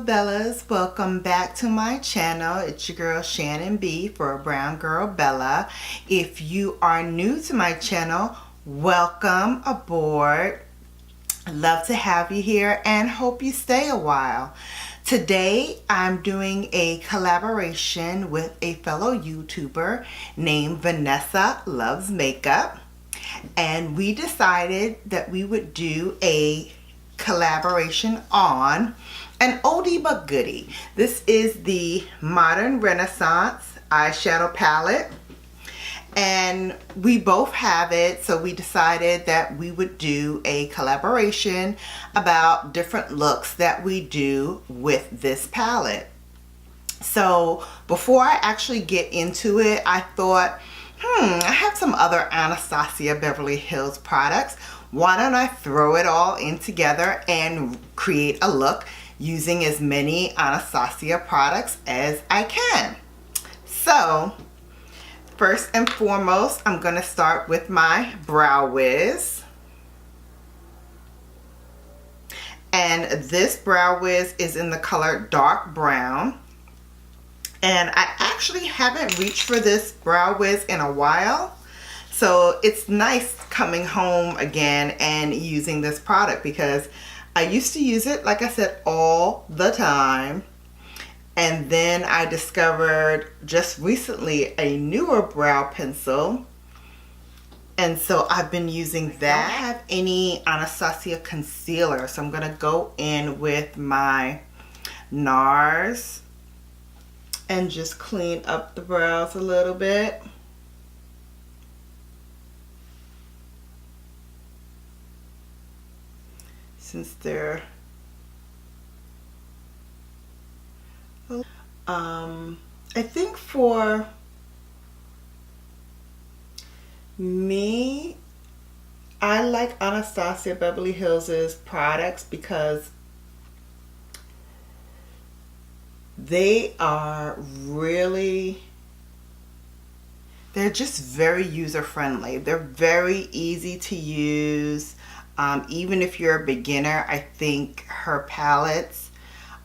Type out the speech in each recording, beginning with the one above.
Bellas, welcome back to my channel. It's your girl Shannon B for Brown Girl Bella. If you are new to my channel, welcome aboard. Love to have you here and hope you stay a while. Today I'm doing a collaboration with a fellow YouTuber named Vanessa Loves Makeup, and we decided that we would do a collaboration on an oldie but goodie. This is the Modern Renaissance eyeshadow palette, and we both have it, so we decided that we would do a collaboration about different looks that we do with this palette. So before I actually get into it, I thought, I have some other Anastasia Beverly Hills products. Why don't I throw it all in together and create a look using as many Anastasia products as I can. So first and foremost, I'm going to start with my Brow Wiz. And this Brow Wiz is in the color dark brown. And I actually haven't reached for this Brow Wiz in a while. So it's nice coming home again and using this product, because I used to use it, like I said, all the time. And then I discovered just recently a newer brow pencil. And so I've been using that. I don't have any Anastasia concealer, so I'm going to go in with my NARS and just clean up the brows a little bit. Since they're I think for me, I like Anastasia Beverly Hills' products because they are really, they're just very user-friendly. They're very easy to use. Even if you're a beginner, I think her palettes,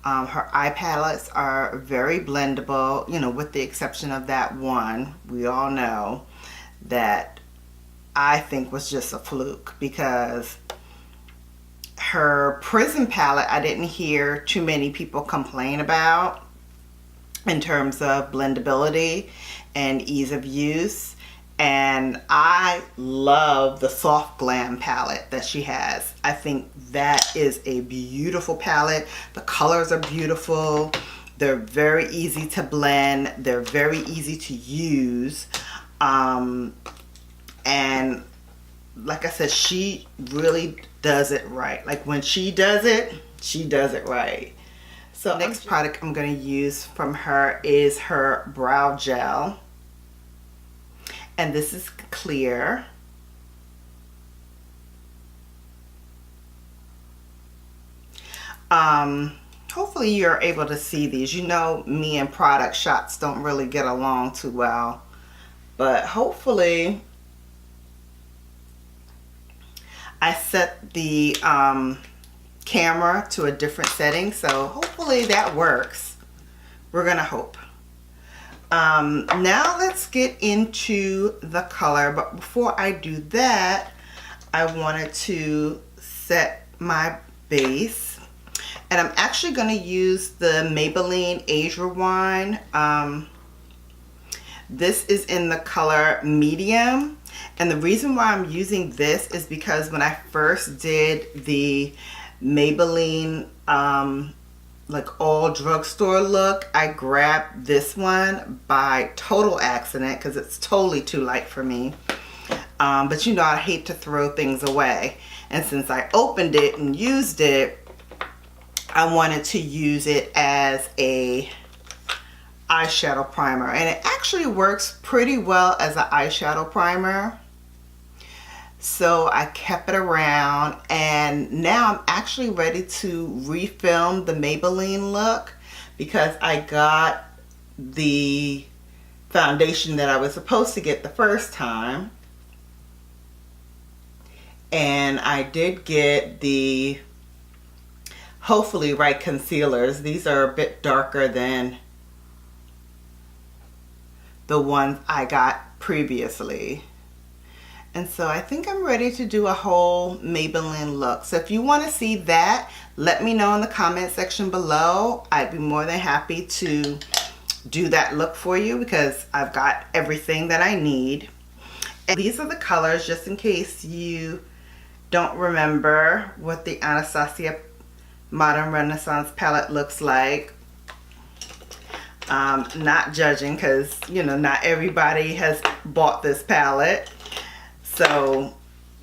her eye palettes are very blendable, you know, with the exception of that one we all know that I think was just a fluke, because her Prism palette I didn't hear too many people complain about in terms of blendability and ease of use. And I love the Soft Glam palette that she has. I think that is a beautiful palette. The colors are beautiful. They're very easy to blend. They're very easy to use. And like I said, she really does it right. Like when she does it right. So next product I'm going to use from her is her brow gel. And this is clear. Hopefully you're able to see these. You know, me and product shots don't really get along too well, but hopefully I set the camera to a different setting, so hopefully that works. We're gonna hope. Now let's get into the color, but before I do that, I wanted to set my base, and I'm actually going to use the Maybelline Age Rewind. This is in the color medium, and the reason why I'm using this is because when I first did the Maybelline like all drugstore look, I grabbed this one by total accident because it's totally too light for me. But you know, I hate to throw things away, and since I opened it and used it, I wanted to use it as a eyeshadow primer, and it actually works pretty well as an eyeshadow primer. So I kept it around, and now I'm actually ready to refilm the Maybelline look, because I got the foundation that I was supposed to get the first time, and I did get the hopefully right concealers. These are a bit darker than the ones I got previously. And so I think I'm ready to do a whole Maybelline look. So if you want to see that, let me know in the comment section below. I'd be more than happy to do that look for you because I've got everything that I need. And these are the colors, just in case you don't remember what the Anastasia Modern Renaissance palette looks like. Not judging, because you know not everybody has bought this palette, so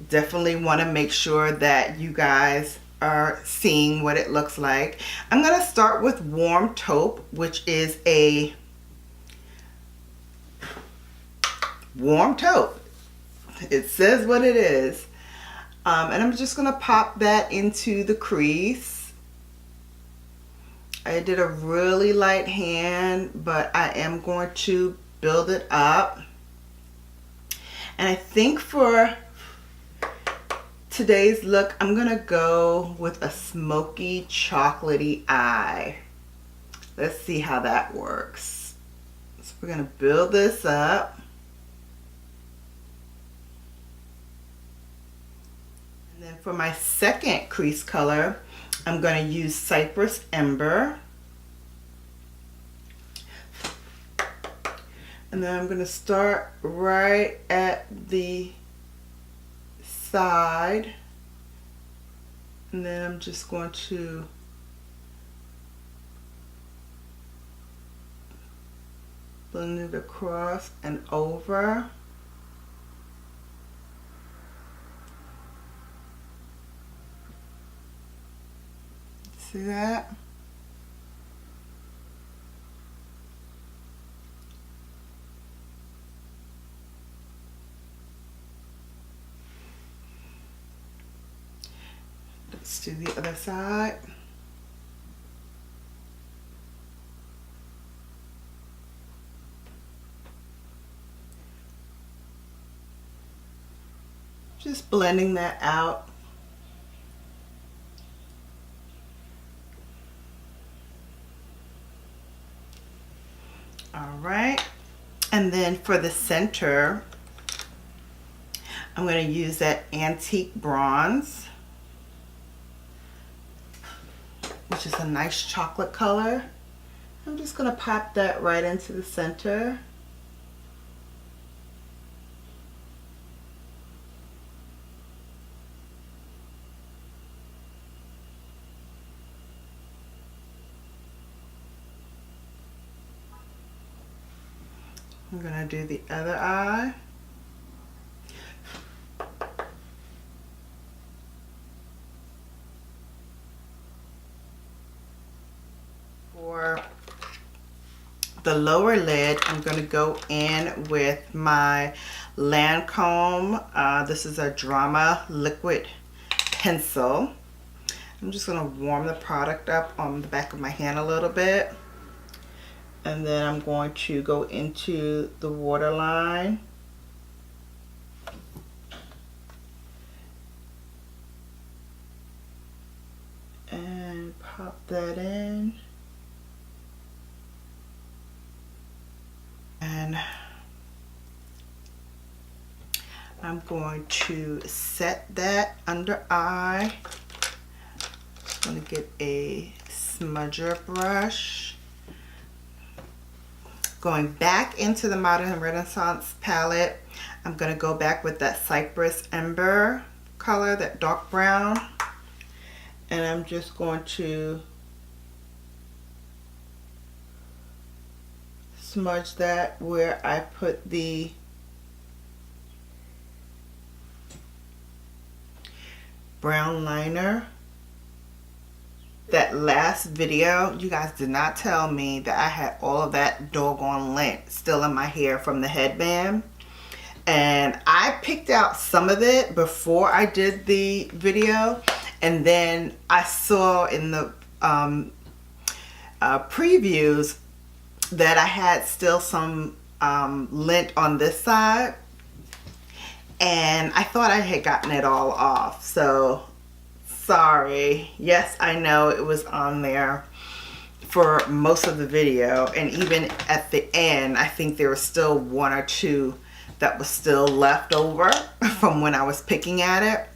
definitely want to make sure that you guys are seeing what it looks like. I'm going to start with Warm Taupe, which is a warm taupe. It says what it is. And I'm just going to pop that into the crease. I did a really light hand, but I am going to build it up. And I think for today's look, I'm going to go with a smoky chocolatey eye. Let's see how that works. So we're going to build this up. And then for my second crease color, I'm going to use Cypress Ember. And then I'm going to start right at the side. And then I'm just going to blend it across and over. See that? Let's do the other side. Just blending that out. All right, and then for the center, I'm going to use that Antique Bronze, which is a nice chocolate color. I'm just going to pop that right into the center. I'm going to do the other eye. For the lower lid, I'm going to go in with my Lancome. This is a Drama Liquid Pencil. I'm just going to warm the product up on the back of my hand a little bit. And then I'm going to go into the waterline. And pop that in. And I'm going to set that under eye. I'm going to get a smudger brush. Going back into the Modern Renaissance palette, I'm going to go back with that Cypress Ember color, that dark brown. And I'm just going to smudge that where I put the brown liner. That last video, you guys did not tell me that I had all of that doggone lint still in my hair from the headband. And I picked out some of it before I did the video. And then I saw in the previews that I had still some lint on this side. And I thought I had gotten it all off. So Sorry. Yes, I know it was on there for most of the video, and even at the end I think there was still one or two that was still left over from when I was picking at it.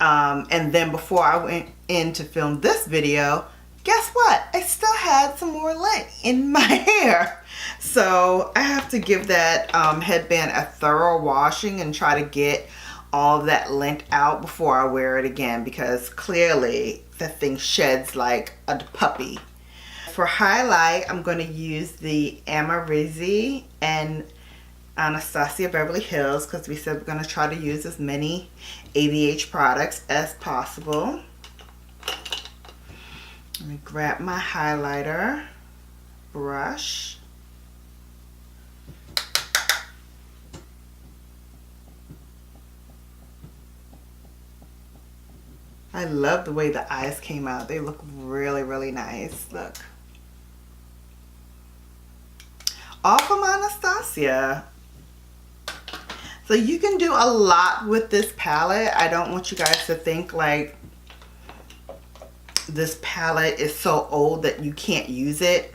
And then before I went in to film this video, guess what? I still had some more lint in my hair. So I have to give that headband a thorough washing and try to get all of that lint out before I wear it again, because clearly that thing sheds like a puppy. For highlight, I'm going to use the Amarizzi and Anastasia Beverly Hills, because we said we're going to try to use as many ABH products as possible. Let me grab my highlighter brush. I love the way the eyes came out. They look really, really nice. Look. All from Anastasia. So you can do a lot with this palette. I don't want you guys to think like this palette is so old that you can't use it.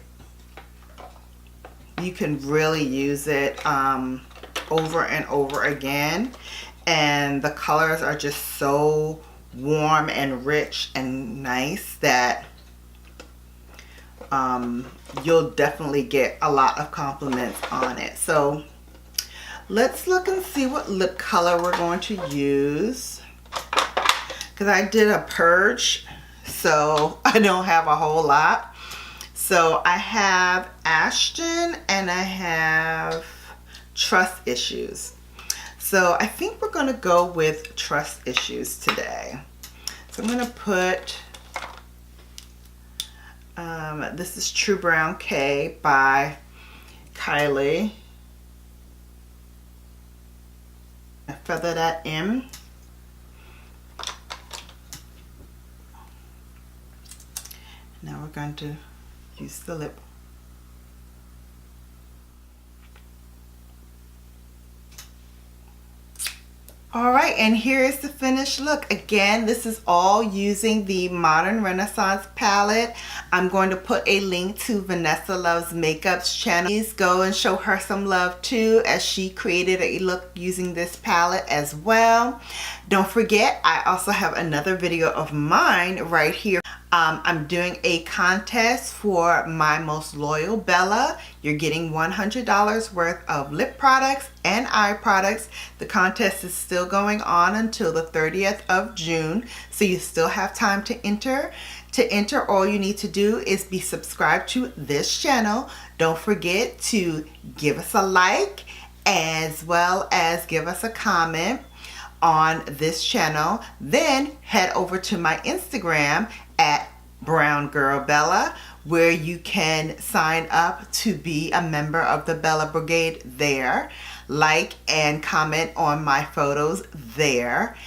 You can really use it over and over again. And the colors are just so warm and rich and nice that you'll definitely get a lot of compliments on it. So let's look and see what lip color we're going to use, because I did a purge, so I don't have a whole lot. So I have Ashton and I have Trust Issues. So I think we're going to go with Trust Issues today. So I'm going to put, this is True Brown K by Kylie. I feather that in. Now we're going to use the lip. Alright, and here is the finished look. Again, this is all using the Modern Renaissance palette. I'm going to put a link to Vanessa Loves Makeup's channel. Please go and show her some love too, as she created a look using this palette as well. Don't forget, I also have another video of mine right here. I'm doing a contest for my most loyal Bella. You're getting $100 worth of lip products and eye products. The contest is still going on until the 30th of June, so you still have time to enter. To enter, all you need to do is be subscribed to this channel. Don't forget to give us a like, as well as give us a comment on this channel. Then head over to my Instagram at Brown Girl Bella, where you can sign up to be a member of the Bella Brigade there. Like and comment on my photos there.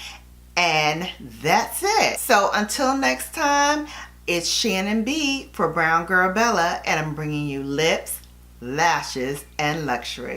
And that's it. So until next time, it's Shannon B for Brown Girl Bella, and I'm bringing you lips, lashes, and luxury.